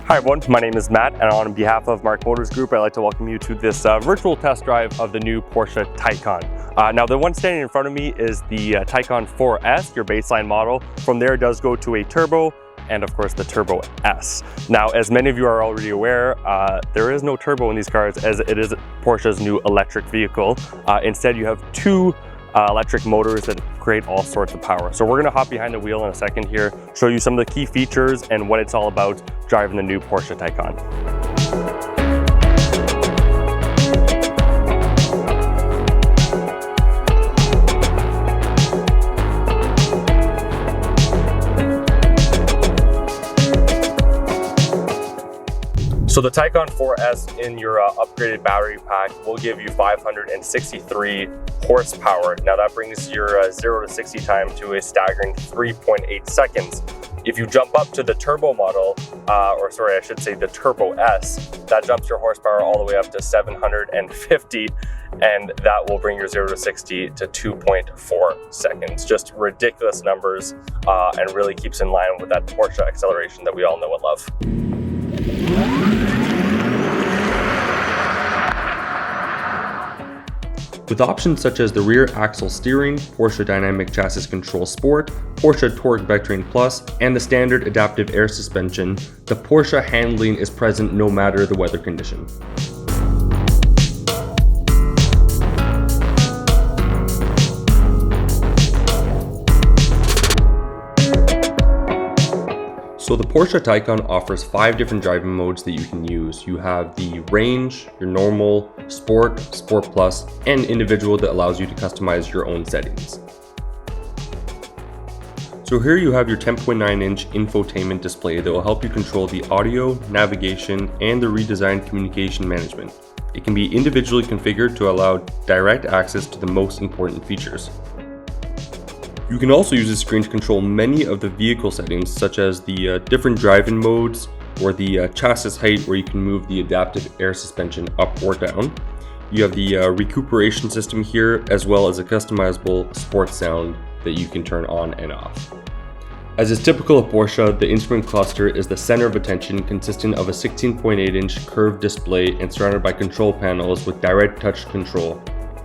Hi everyone, my name is Matt, and on behalf of Mark Motors Group, I'd like to welcome you to this virtual test drive of the new Porsche Taycan. Now the one standing in front of me is the Taycan 4S, your baseline model. From there it does go to a turbo, and of course the Turbo S. Now, as many of you are already aware, there is no turbo in these cars as it is Porsche's new electric vehicle. Instead, you have two electric motors that create all sorts of power. So we're gonna hop behind the wheel in a second here, show you some of the key features and what it's all about driving the new Porsche Taycan. So the Taycan 4S in your upgraded battery pack will give you 563 horsepower. Now that brings your 0 to 60 time to a staggering 3.8 seconds. If you jump up to the turbo model, or sorry, I should say the Turbo S, that jumps your horsepower all the way up to 750, and that will bring your 0 to 60 to 2.4 seconds. Just ridiculous numbers, and really keeps in line with that Porsche acceleration that we all know and love. With options such as the rear axle steering, Porsche Dynamic Chassis Control Sport, Porsche Torque Vectoring Plus, and the standard adaptive air suspension, the Porsche handling is present no matter the weather condition. So the Porsche Taycan offers 5 different driving modes that you can use. You have the range, your normal, sport, sport plus, and individual that allows you to customize your own settings. So here you have your 10.9-inch infotainment display that will help you control the audio, navigation, and the redesigned communication management. It can be individually configured to allow direct access to the most important features. You can also use this screen to control many of the vehicle settings, such as the different driving modes or the chassis height, where you can move the adaptive air suspension up or down. You have the recuperation system here, as well as a customizable sports sound that you can turn on and off. As is typical of Porsche, the instrument cluster is the center of attention, consisting of a 16.8-inch curved display and surrounded by control panels with direct touch control.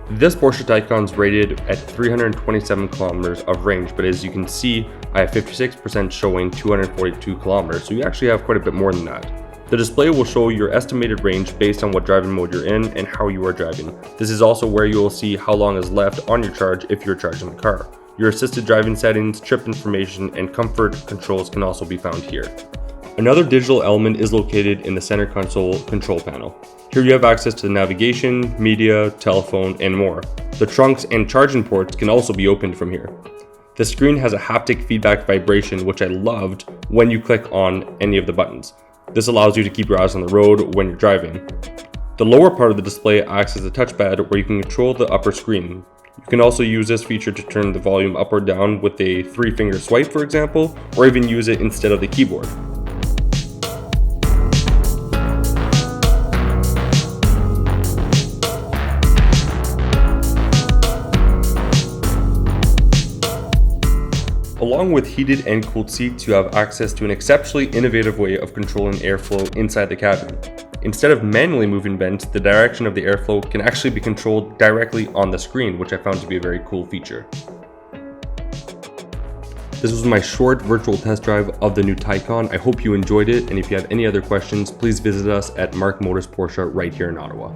This Porsche Taycan is rated at 327 kilometers of range, but as you can see, I have 56% showing 242 kilometers, so you actually have quite a bit more than that. The display will show your estimated range based on what driving mode you're in and how you are driving. This is also where you will see how long is left on your charge if you're charging the car. Your assisted driving settings, trip information, and comfort controls can also be found here. Another digital element is located in the center console control panel. Here you have access to navigation, media, telephone, and more. The trunks and charging ports can also be opened from here. The screen has a haptic feedback vibration, which I loved when you click on any of the buttons. This allows you to keep your eyes on the road when you're driving. The lower part of the display acts as a touchpad where you can control the upper screen. You can also use this feature to turn the volume up or down with a 3-finger swipe, for example, or even use it instead of the keyboard. Along with heated and cooled seats, you have access to an exceptionally innovative way of controlling airflow inside the cabin. Instead of manually moving vents, the direction of the airflow can actually be controlled directly on the screen, which I found to be a very cool feature. This was my short virtual test drive of the new Taycan. I hope you enjoyed it, and if you have any other questions, please visit us at Mark Motors Porsche right here in Ottawa.